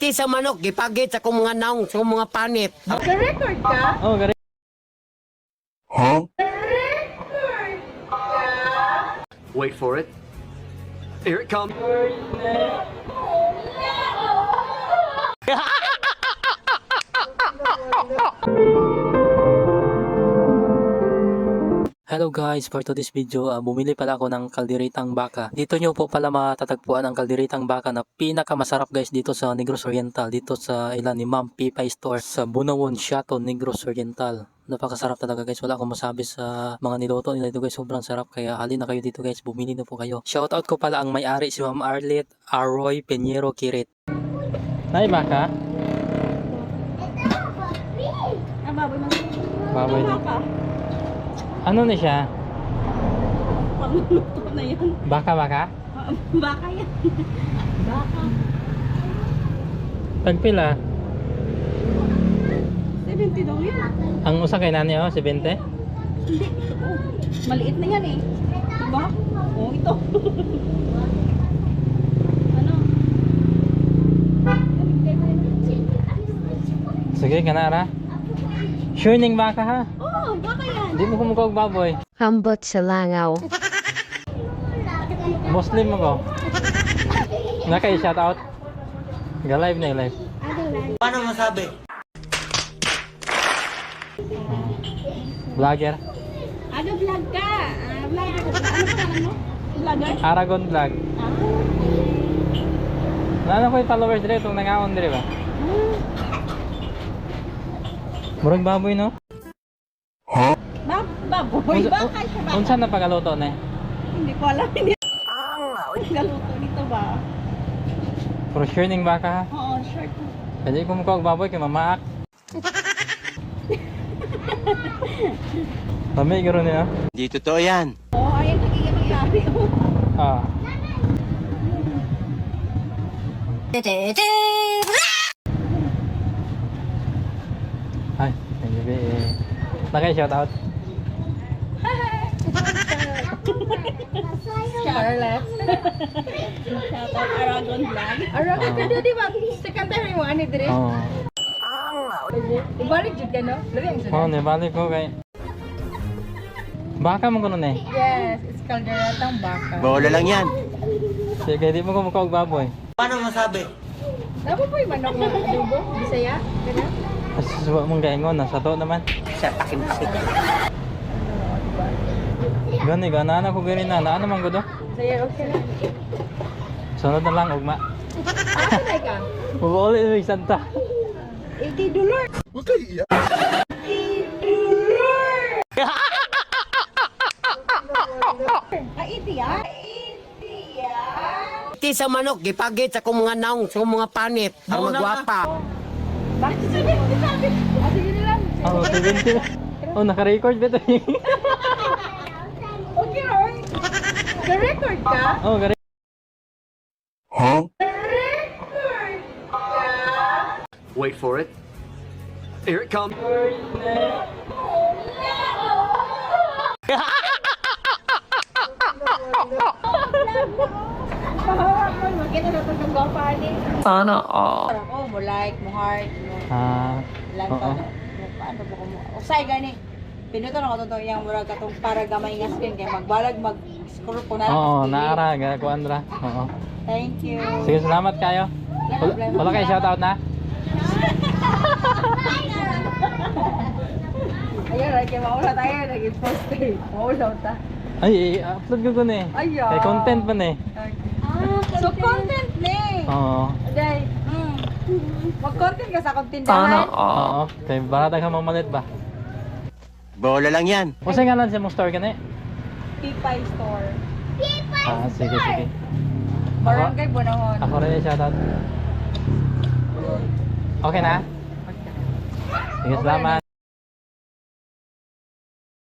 Iti sa manok, gipagit sa kong mga naong, sa kong mga panit. Nag-record ka? Oh, gari. Nag-record ka? Wait for it. Here it comes. Hello guys, for today's video, bumili pala ako ng kalderitang baka. Dito nyo po pala matatagpuan ang kalderitang baka na pinakamasarap guys dito sa Negros Oriental. Dito sa ilan ni Ma'am Pipay Store sa Bunawon, Shato, Negros Oriental. Napakasarap talaga guys, wala akong masabi sa mga niluto nila dito guys, sobrang sarap. Kaya halin na kayo dito guys, bumili na po kayo. Shoutout ko pala ang may-ari si Ma'am Arlet Aroy Peñero Kirit. Nay baka? Baboy mo. Baboy din. Ano na siya? Pangluto na yan. Baka? Baka yan. Baka. Tagpila? 70 daw yan. Ang usa kay nani 70? Hindi. Oh, maliit na yan eh. Diba? Oh, ito. Ano? Sige, kanara. Sure ning baka ha? Oh, baka yan. Di mo kumukha og baboy. Hambot sa langaw. Muslim mo ko. Nakay shout out. Ga-live na live. Paano masabi? Vlogger. Ano vlog ka? Vlogger. Ano pangalan mo? Vlogger? Aragon vlog. Nana ko yung followers dire itong nangaon dire ba? Murag baboy no? Baboy. Baka siya ba? Unsa na pagaluto na? Hindi ko alam. Hindi. Galuto nito ba? Pero sure ning baka ha? Oo, short. Pwede kumukha og baboy kay mamaak. Lami garo niya. Di totoo yan. Oo, ayun nagiging mangyari. Ah. Ay, nagbibi eh. Nakay shout out. Scarlett. Shout out Aragon Vlog. Aragon ka doon, di ba? Second time mo, ano dire? Oo. Ibalik jud ka, no? Lagi ang Oh, nibalik ko kay. Baka mo kuno eh. Yes, it's kalderetang baka. Bola lang yan. Sige, di mo kumukha og baboy. Paano masabi? Napa po yung manok na adobo? Bisaya? Ganun? Asuwa mong gaingon, nasa to naman. Sa takin kasi. Gani, gana ko gani na. Naan naman ko do? Bisaya, okay na. Sunod na lang, ugma. Ano ka? Bubuli mo yung santa. $80. Huwag kayo iyak. $80 ah? Iti sa manok, gipagit sa kong mga naong, sa kong mga panit. Ang magwapa. Bakit sabi? Ah, sige na lang. Oh, 70. Oh, naka-record ba ito? Okay, Roy. Nag-record ka? Oh, gari. Nag-record ka? Wait for it. Here it comes. Pahawak mo, makita na itong gwapan eh. Sana all. Ako, mo like, mo heart, mo lang Oo. pa. Paano ba ko mo? Usay gani. Pinuto na ko totoo yung murag katong para gamay nga screen kay magbalag mag-scroll ko na lang. Oo, sa TV. naara, kuan ra. Oo. Thank you. Sige, salamat kayo. Wala kayo shoutout na? Ayun, like, maula tayo, nag-post eh. Maula ta. Ay, upload ko kun eh. Ayaw. Kay content pa eh. So, content ni. Oo. Day, mag-content ka sa akong tindahan. Oo. Kay barata ka mamalit ba? Bola lang yan. Usa nga lang sa mong store kani? Pipay Store. Ah, sige, sige. Barangay Bunahon. Ako rin yung shoutout. Okay na? Sige, salamat.